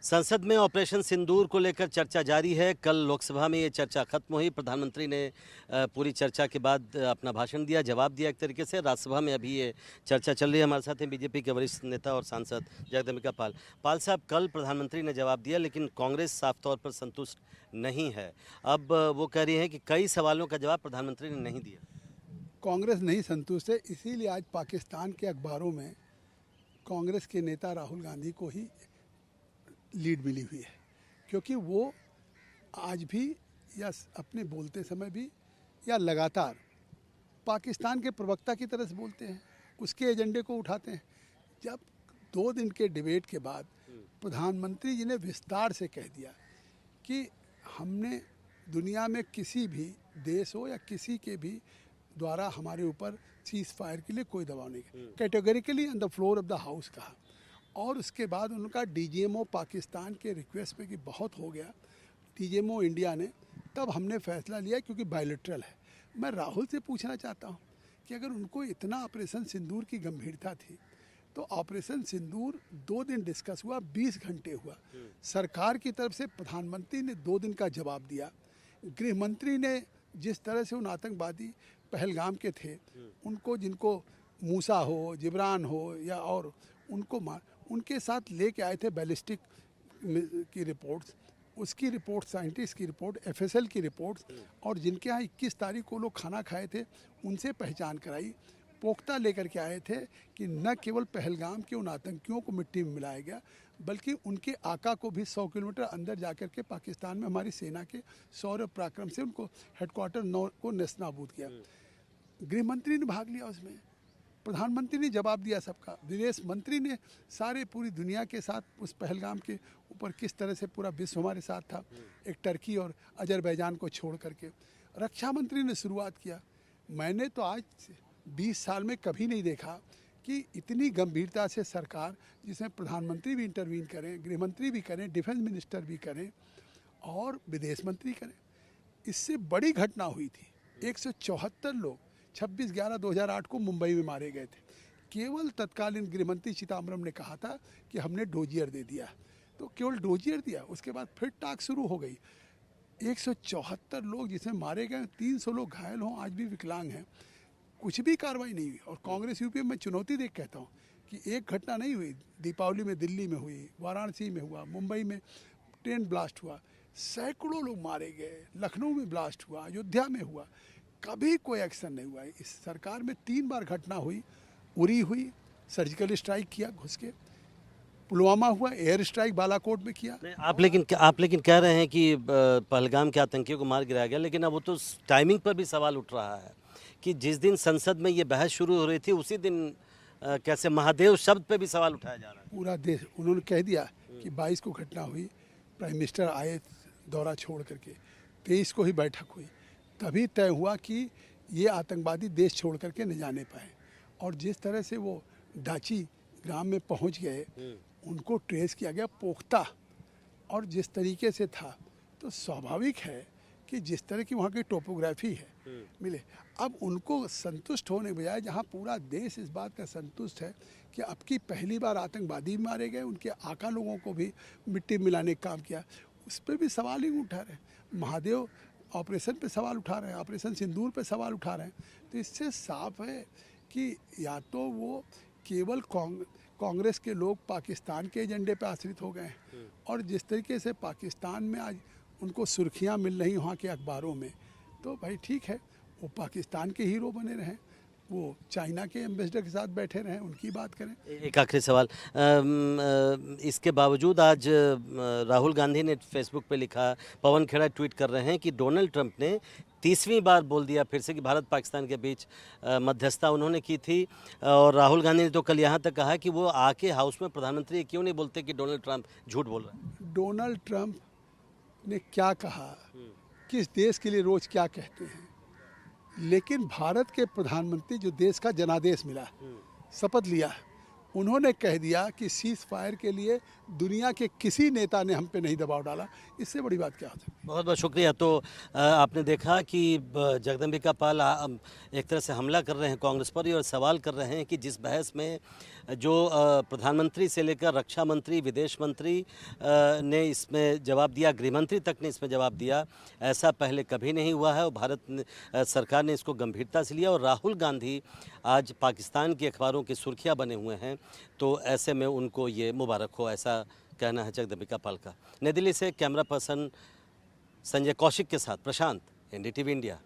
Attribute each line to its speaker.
Speaker 1: संसद में ऑपरेशन सिंदूर को लेकर चर्चा जारी है। कल लोकसभा में ये चर्चा खत्म हुई। प्रधानमंत्री ने पूरी चर्चा के बाद अपना भाषण दिया, जवाब दिया एक तरीके से। राज्यसभा में अभी ये चर्चा चल रही है। हमारे साथ हैं बीजेपी के वरिष्ठ नेता और सांसद जगदम्बिका पाल। पाल साहब, कल प्रधानमंत्री ने जवाब दिया, लेकिन कांग्रेस साफ तौर पर संतुष्ट नहीं है। अब वो कह रही है कि कई सवालों का जवाब प्रधानमंत्री ने नहीं दिया।
Speaker 2: कांग्रेस नहीं संतुष्ट है, इसीलिए आज पाकिस्तान के अखबारों में कांग्रेस के नेता राहुल गांधी को ही लीड मिली हुई है, क्योंकि वो आज भी या अपने बोलते समय भी या लगातार पाकिस्तान के प्रवक्ता की तरह से बोलते हैं, उसके एजेंडे को उठाते हैं। जब 2 दिन के डिबेट के बाद प्रधानमंत्री जी ने विस्तार से कह दिया कि हमने दुनिया में किसी भी देश हो या किसी के भी द्वारा हमारे ऊपर सीज फायर के लिए कोई दबाव नहीं, categorically on the floor of the house कहा। और उसके बाद उनका डीजीएमओ पाकिस्तान के रिक्वेस्ट पे कि बहुत हो गया, डीजीएमओ इंडिया ने, तब हमने फैसला लिया, क्योंकि बायलैटरल है। मैं राहुल से पूछना चाहता हूँ कि अगर उनको इतना ऑपरेशन सिंदूर की गंभीरता थी तो ऑपरेशन सिंदूर 2 दिन डिस्कस हुआ, 20 घंटे हुआ। सरकार की तरफ से प्रधानमंत्री ने 2 दिन का जवाब दिया। गृह मंत्री ने जिस तरह से उन आतंकवादी पहलगाम के थे, उनको, जिनको मूसा हो, जिब्रान हो या और उनको उनके साथ लेके आए थे बैलिस्टिक की रिपोर्ट्स, उसकी रिपोर्ट, साइंटिस्ट की रिपोर्ट, एफएसएल की रिपोर्ट्स, और जिनके यहाँ 21 तारीख को लोग खाना खाए थे उनसे पहचान कराई। पोख्ता लेकर के आए थे कि न केवल पहलगाम के उन आतंकियों को मिट्टी में मिलाया गया, बल्कि उनके आका को भी 100 किलोमीटर अंदर जाकर के पाकिस्तान में हमारी सेना के शौर्य पराक्रम से उनको हेडक्वार्टर को नेस्तनाबूद किया। गृह मंत्री ने भाग लिया उसमें, प्रधानमंत्री ने जवाब दिया सबका, विदेश मंत्री ने सारे पूरी दुनिया के साथ उस पहलगाम के ऊपर किस तरह से पूरा विश्व हमारे साथ था, एक टर्की और अजरबैजान को छोड़ करके। रक्षा मंत्री ने शुरुआत किया। मैंने तो आज 20 साल में कभी नहीं देखा कि इतनी गंभीरता से सरकार, जिसमें प्रधानमंत्री भी इंटरवीन करें, गृह मंत्री भी करें, डिफेंस मिनिस्टर भी करें और विदेश मंत्री करें। इससे बड़ी घटना हुई थी, 174 लोग 26/11/2008 को मुंबई में मारे गए थे। केवल तत्कालीन गृहमंत्री चिदम्बरम ने कहा था कि हमने डोजियर दे दिया, तो केवल डोजियर दिया, उसके बाद फिर टाक शुरू हो गई। 174 लोग जिसमें मारे गए, 300 लोग घायल हों, आज भी विकलांग हैं, कुछ भी कार्रवाई नहीं हुई। और कांग्रेस यूपी में चुनौती देख कहता हूँ कि एक घटना नहीं हुई, दीपावली में दिल्ली में हुई, वाराणसी में हुआ, मुंबई में ट्रेन ब्लास्ट हुआ, सैकड़ों लोग मारे गए, लखनऊ में ब्लास्ट हुआ, अयोध्या में हुआ, कभी कोई एक्शन नहीं हुआ। इस सरकार में 3 बार घटना हुई, उरी हुई, सर्जिकल स्ट्राइक किया घुस के, पुलवामा हुआ, एयर स्ट्राइक बालाकोट में किया।
Speaker 1: आप लेकिन कह रहे हैं कि पहलगाम के आतंकियों को मार गिराया गया, लेकिन अब वो तो टाइमिंग पर भी सवाल उठ रहा है कि जिस दिन संसद में ये बहस शुरू हो रही थी उसी दिन कैसे महादेव शब्द पे भी सवाल उठाया जा रहा है।
Speaker 2: पूरा देश, उन्होंने कह दिया कि 22 को घटना हुई, प्राइम मिनिस्टर आए दौरा छोड़ करके, 23 को ही बैठक हुई, तभी तय हुआ कि ये आतंकवादी देश छोड़ करके न जाने पाए। और जिस तरह से वो डाची ग्राम में पहुंच गए, उनको ट्रेस किया गया पोख्ता, और जिस तरीके से था, तो स्वाभाविक है कि जिस तरह की वहाँ की टोपोग्राफी है मिले। अब उनको संतुष्ट होने के बजाय, जहाँ पूरा देश इस बात का संतुष्ट है कि अब की पहली बार आतंकवादी मारे गए, उनके आका लोगों को भी मिट्टी मिलाने का काम किया, उस पर भी सवाल ही उठा रहे हैं। महादेव ऑपरेशन पे सवाल उठा रहे हैं, ऑपरेशन सिंदूर पे सवाल उठा रहे हैं। तो इससे साफ है कि या तो वो केवल कांग्रेस के लोग पाकिस्तान के एजेंडे पे आश्रित हो गए हैं, और जिस तरीके से पाकिस्तान में आज उनको सुर्खियां मिल रही वहाँ के अखबारों में, तो भाई ठीक है, वो पाकिस्तान के हीरो बने रहें, वो चाइना के एम्बेसडर के साथ बैठे रहें, उनकी बात करें।
Speaker 1: एक आखिरी सवाल, इसके बावजूद आज राहुल गांधी ने फेसबुक पे लिखा, पवन खेड़ा ट्वीट कर रहे हैं कि डोनाल्ड ट्रंप ने 30वीं बार बोल दिया फिर से कि भारत पाकिस्तान के बीच मध्यस्थता उन्होंने की थी। और राहुल गांधी ने तो कल यहाँ तक कहा कि वो आके हाउस में प्रधानमंत्री क्यों नहीं बोलते कि डोनाल्ड ट्रंप झूठ बोल रहा है।
Speaker 2: डोनाल्ड ट्रंप ने क्या कहा, किस देश के लिए रोज क्या कहते हैं, लेकिन भारत के प्रधानमंत्री, जो देश का जनादेश मिला, शपथ लिया, उन्होंने कह दिया कि सीज फायर के लिए दुनिया के किसी नेता ने हम पे नहीं दबाव डाला। इससे बड़ी बात क्या हो सकती है।
Speaker 1: बहुत बहुत शुक्रिया। तो आपने देखा कि जगदम्बिका पाल एक तरह से हमला कर रहे हैं कांग्रेस पर और सवाल कर रहे हैं कि जिस बहस में जो प्रधानमंत्री से लेकर रक्षा मंत्री, विदेश मंत्री ने इसमें जवाब दिया, गृह मंत्री तक ने इसमें जवाब दिया। ऐसा पहले कभी नहीं हुआ है और भारत सरकार ने इसको गंभीरता से लिया। और राहुल गांधी आज पाकिस्तान की अखबारों की सुर्खियाँ बने हुए हैं, तो ऐसे में उनको ये मुबारक हो, ऐसा कहना है जगदम्बिका पाल का। नई दिल्ली से कैमरा पर्सन संजय कौशिक के साथ प्रशांत, एनडीटीवी इंडिया।